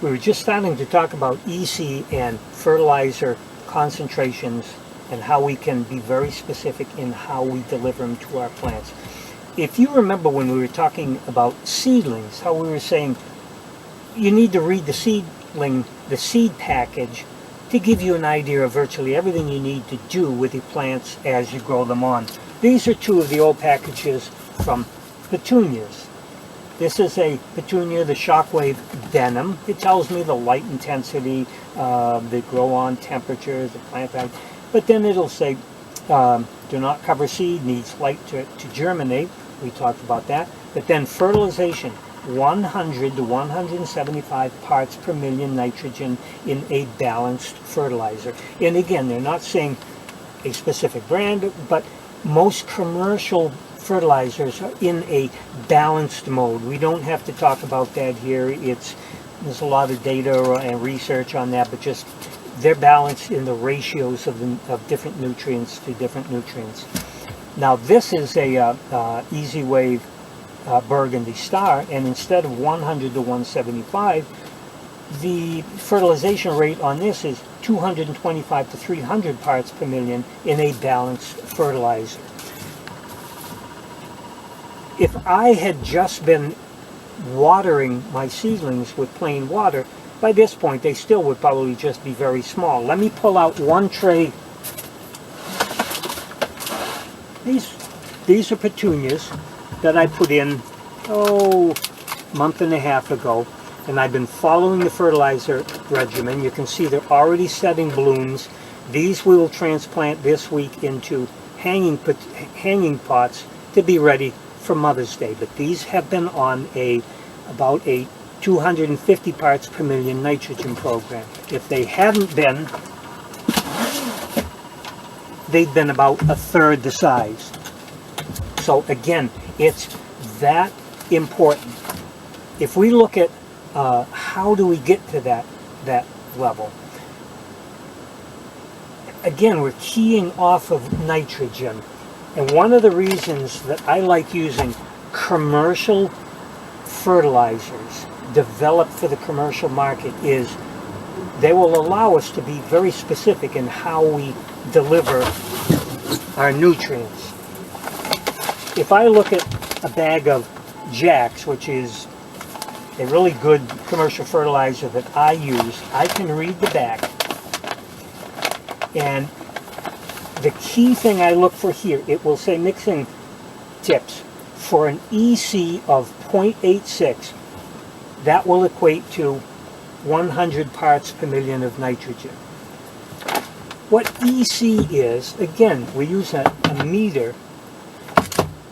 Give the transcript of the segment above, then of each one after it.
we were just starting to talk about EC and fertilizer concentrations and how we can be very specific in how we deliver them to our plants. If you remember when we were talking about seedlings, how we were saying you need to read the seed package to give you an idea of virtually everything you need to do with your plants as you grow them on. These are two of the old packages from Petunias. This is a Petunia, the Shockwave Denim. It tells me the light intensity, the grow on temperature, the plant height. But then it'll say, do not cover seed, needs light to germinate. We talked about that. But then fertilization, 100 to 175 parts per million nitrogen in a balanced fertilizer. And again, they're not saying a specific brand, but most commercial fertilizers are in a balanced mode. We don't have to talk about that here. There's a lot of data and research on that, but just they're balanced in the ratios of different nutrients to different nutrients. Now this is a Easy Wave Burgundy Star, and instead of 100 to 175, the fertilization rate on this is 225 to 300 parts per million in a balanced fertilizer. If I had just been watering my seedlings with plain water, by this point they still would probably just be very small. Let me pull out one tray. These are Petunias that I put in, a month and a half ago, and I've been following the fertilizer regimen. You can see they're already setting blooms. These we will transplant this week into hanging pots to be ready for Mother's Day. But these have been on about a 250 parts per million nitrogen program. If they hadn't been, they'd been about a third the size. So again, it's that important. If we look at how do we get to that level, again, we're keying off of nitrogen. And one of the reasons that I like using commercial fertilizers developed for the commercial market is they will allow us to be very specific in how we deliver our nutrients. If I look at a bag of Jack's, which is a really good commercial fertilizer that I use, I can read the back, and the key thing I look for here, it will say mixing tips for an EC of 0.86. That will equate to 100 parts per million of nitrogen. What EC is, again, we use a meter.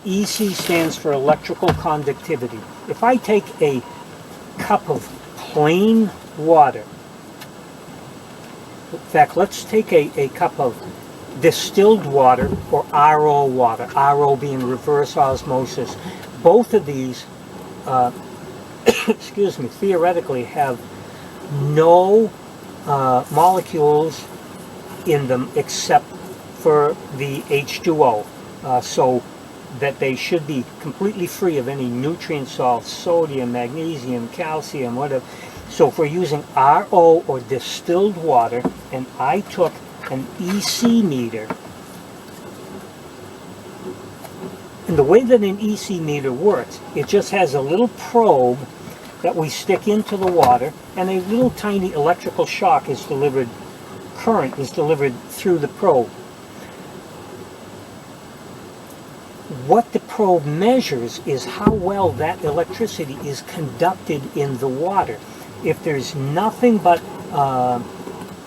EC stands for electrical conductivity. If I take a cup of plain water, in fact, let's take a cup of distilled water or RO water, RO being reverse osmosis. Both of these, excuse me, theoretically have no molecules in them except for the H2O, so that they should be completely free of any nutrient salts, sodium, magnesium, calcium, whatever. So if we're using RO or distilled water, and I took an EC meter, and the way that an EC meter works, it just has a little probe that we stick into the water, and a little tiny electrical shock is delivered, current is delivered through the probe. What the probe measures is how well that electricity is conducted in the water. If there's nothing but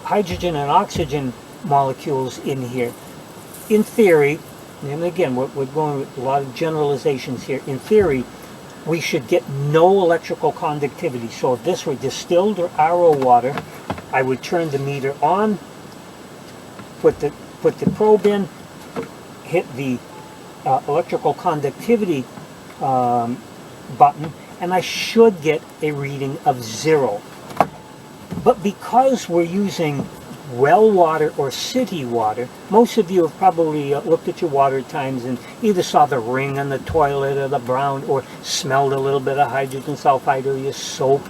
hydrogen and oxygen molecules in here, in theory, and again we're going with a lot of generalizations here, in theory we should get no electrical conductivity. So if this were distilled or RO water, I would turn the meter on, put the probe in, hit the electrical conductivity button, and I should get a reading of 0. But because we're using well water or city water, most of you have probably looked at your water times and either saw the ring on the toilet or the brown, or smelled a little bit of hydrogen sulfide, or your soap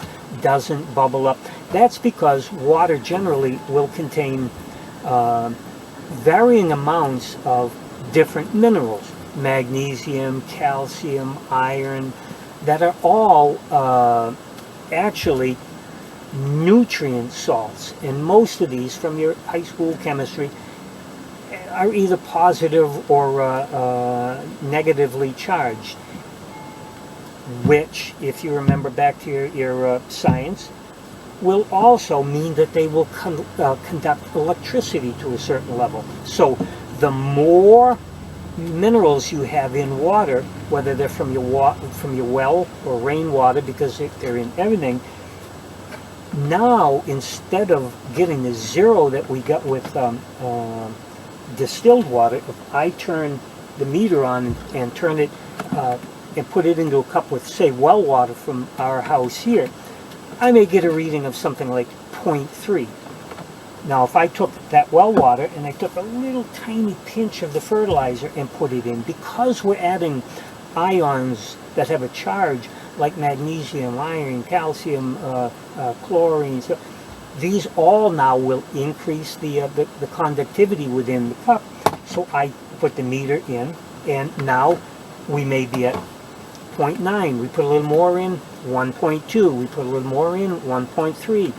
doesn't bubble up. That's because water generally will contain varying amounts of different minerals, magnesium, calcium, iron, that are all actually nutrient salts. And most of these from your high school chemistry are either positive or negatively charged, which, if you remember back to your science, will also mean that they will conduct electricity to a certain level. So the more minerals you have in water, whether they're from your well or rainwater, because they're in everything, now instead of getting the zero that we got with distilled water, if I turn the meter on and turn it and put it into a cup with, say, well water from our house here, I may get a reading of something like 0.3. Now, if I took that well water and I took a little tiny pinch of the fertilizer and put it in, because we're adding ions that have a charge, like magnesium, iron, calcium, chlorine, so these all now will increase the conductivity within the cup. So I put the meter in, and now we may be at 0.9. We put a little more in, 1.2. We put a little more in, 1.3.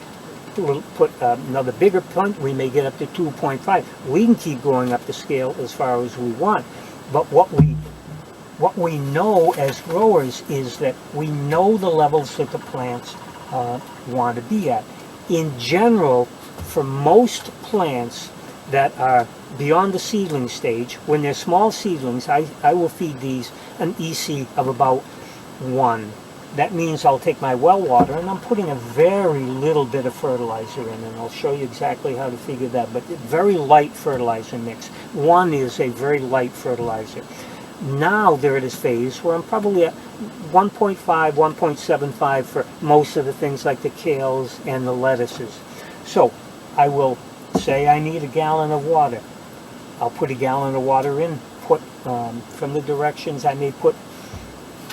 We'll put another bigger point, we may get up to 2.5. We can keep going up the scale as far as we want. But what we know as growers is that we know the levels that the plants want to be at. In general, for most plants that are beyond the seedling stage, when they're small seedlings, I will feed these an EC of about 1. That means I'll take my well water and I'm putting a very little bit of fertilizer in, and I'll show you exactly how to figure that, but very light fertilizer mix. 1 is a very light fertilizer. Now they're at this phase where I'm probably at 1.5, 1.75 for most of the things like the kales and the lettuces. So I will say I need a gallon of water. I'll put a gallon of water in, put from the directions I may put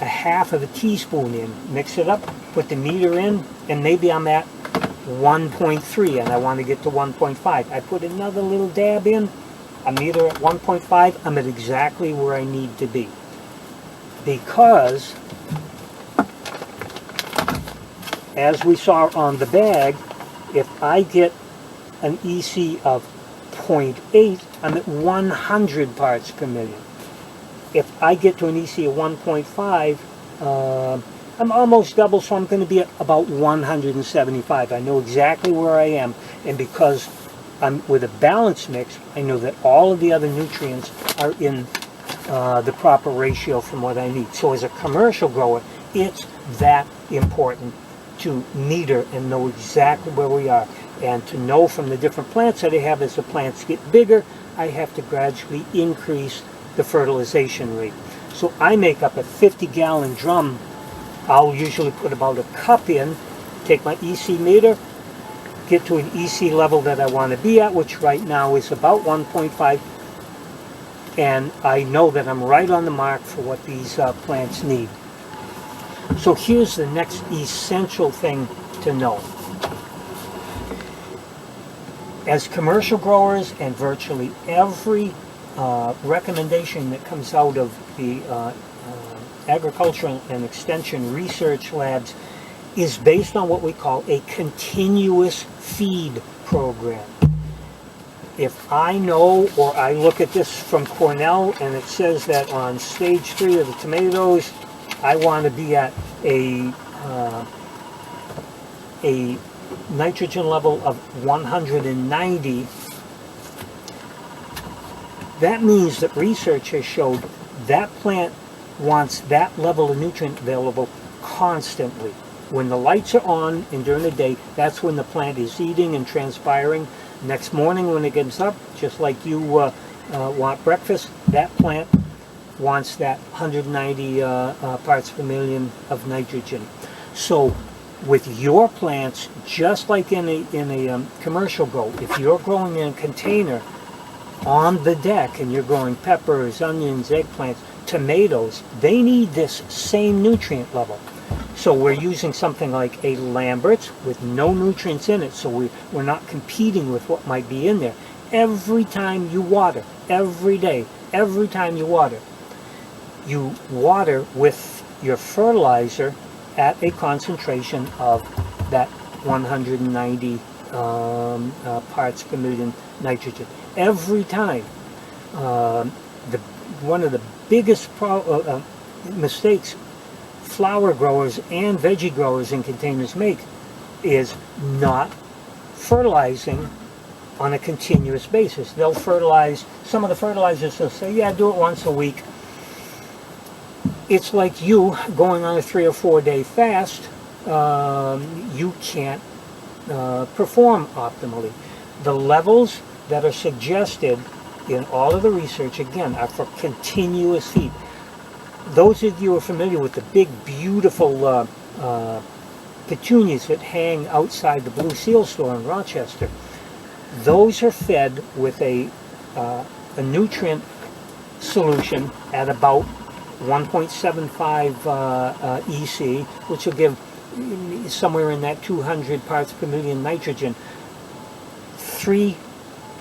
a half of a teaspoon in, mix it up, put the meter in, and maybe I'm at 1.3 and I want to get to 1.5. I put another little dab in, a meter at 1.5, I'm at exactly where I need to be. Because, as we saw on the bag, if I get an EC of 0.8, I'm at 100 parts per million. If I get to an EC of 1.5, I'm almost double, so I'm going to be at about 175. I know exactly where I am, and because I'm with a balanced mix, I know that all of the other nutrients are in the proper ratio from what I need. So as a commercial grower, it's that important to meter and know exactly where we are, and to know from the different plants that I have, as the plants get bigger, I have to gradually increase the fertilization rate. So I make up a 50-gallon drum. I'll usually put about a cup in, take my EC meter, get to an EC level that I want to be at, which right now is about 1.5, and I know that I'm right on the mark for what these plants need. So here's the next essential thing to know. As commercial growers, and virtually every recommendation that comes out of the agricultural and extension research labs is based on what we call a continuous feed program. If I know, or I look at this from Cornell and it says that on stage 3 of the tomatoes, I want to be at a nitrogen level of 190, that means that research has showed that plant wants that level of nutrient available constantly. When the lights are on and during the day, that's when the plant is eating and transpiring. Next morning when it gets up, just like you want breakfast, that plant wants that 190 parts per million of nitrogen. So with your plants, just like in a commercial grow, if you're growing in a container on the deck and you're growing peppers, onions, eggplants, tomatoes, they need this same nutrient level. So we're using something like a Lambert's with no nutrients in it, so we're not competing with what might be in there. Every time you water, every day, every time you water with your fertilizer at a concentration of that 190 parts per million nitrogen. Every time. One of the biggest mistakes flower growers and veggie growers in containers make is not fertilizing on a continuous basis. They'll fertilize, some of the fertilizers will say, yeah, do it once a week. It's like you going on a 3 or 4 day fast. You can't perform optimally. The levels that are suggested in all of the research, again, are for continuous feed. Those of you who are familiar with the big, beautiful petunias that hang outside the Blue Seal store in Rochester, those are fed with a nutrient solution at about 1.75 EC, which will give somewhere in that 200 parts per million nitrogen 3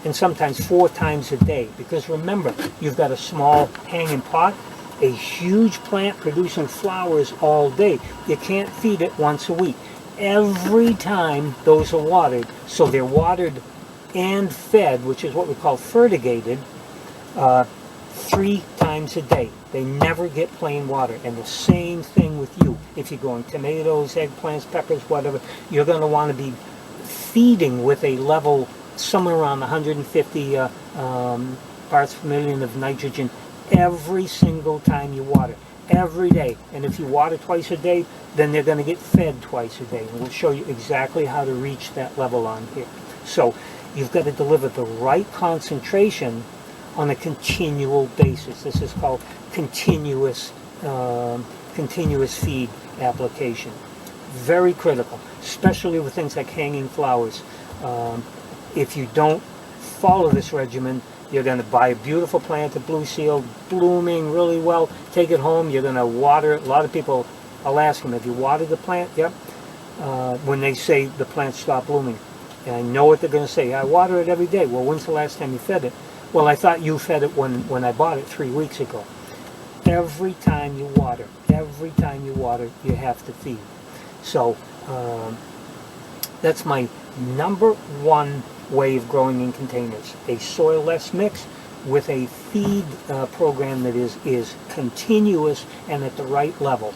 and sometimes 4 times a day. Because remember, you've got a small hanging pot, a huge plant producing flowers all day. You can't feed it once a week. Every time those are watered, so they're watered and fed, which is what we call fertigated, 3 times a day. They never get plain water. And the same thing with you. If you're growing tomatoes, eggplants, peppers, whatever, you're going to want to be feeding with a level somewhere around 150 parts per million of nitrogen every single time you water, every day. And if you water twice a day, then they're going to get fed twice a day. And we'll show you exactly how to reach that level on here. So you've got to deliver the right concentration on a continual basis. This is called continuous feed application. Very critical, especially with things like hanging flowers. If you don't follow this regimen, you're going to buy a beautiful plant at Blue Seal, blooming really well, take it home, you're going to water it. A lot of people, I'll ask them, have you watered the plant? Yep. When they say the plant stopped blooming. And I know what they're going to say. I water it every day. Well, when's the last time you fed it? Well, I thought you fed it when I bought it 3 weeks ago. Every time you water, you have to feed. So that's my number one way of growing in containers. A soil-less mix with a feed program that is continuous and at the right level.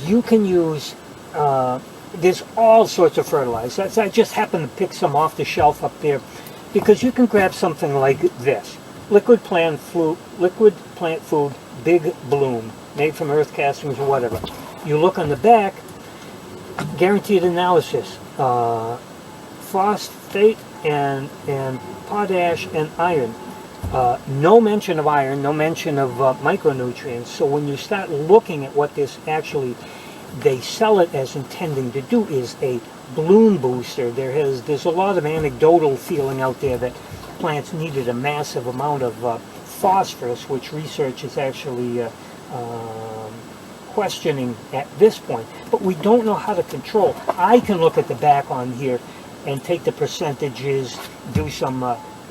You can use, there's all sorts of fertilizers. I just happened to pick some off the shelf up there because you can grab something like this. Liquid plant food, Big Bloom, made from earth castings or whatever. You look on the back, guaranteed analysis, phosphate and potash and iron. No mention of iron, no mention of micronutrients. So when you start looking at what this actually, they sell it as intending to do, is a bloom booster. There's a lot of anecdotal feeling out there that plants needed a massive amount of phosphorus, which research is actually questioning at this point. But we don't know how to control. I can look at the back on here and take the percentages, do some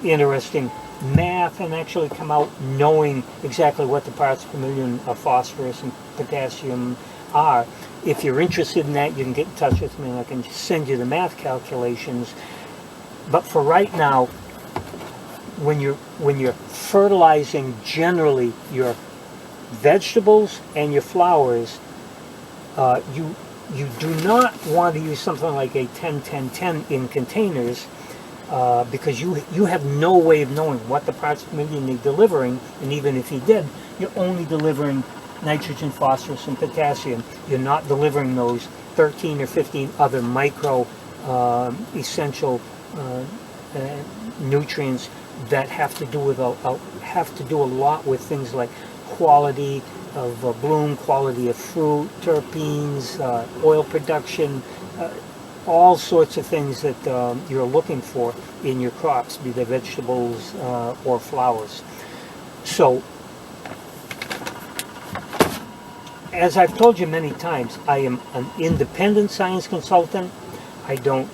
interesting math, and actually come out knowing exactly what the parts per million of phosphorus and potassium are. If you're interested in that, you can get in touch with me and I can send you the math calculations. But for right now, when you're fertilizing generally your vegetables and your flowers, you do not want to use something like a 10-10-10 in containers because you have no way of knowing what the parts per million they're delivering, and even if you did, you're only delivering nitrogen, phosphorus, and potassium. You're not delivering those 13 or 15 other micro essential nutrients that have to do a lot with things like quality of bloom, quality of fruit, terpenes, oil production, all sorts of things that you're looking for in your crops, be they vegetables or flowers. So as I've told you many times, I am an independent science consultant. I don't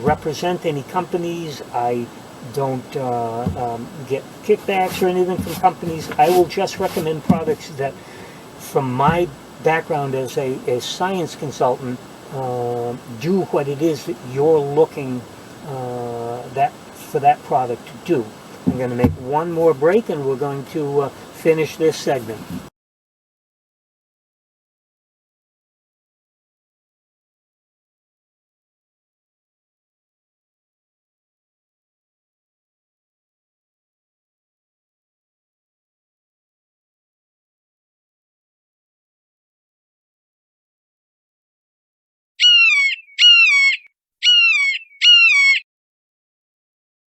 represent any companies. I don't get kickbacks or anything from companies. I will just recommend products that, from my background as a science consultant, do what it is that you're looking for that product to do. I'm going to make one more break, and we're going to finish this segment.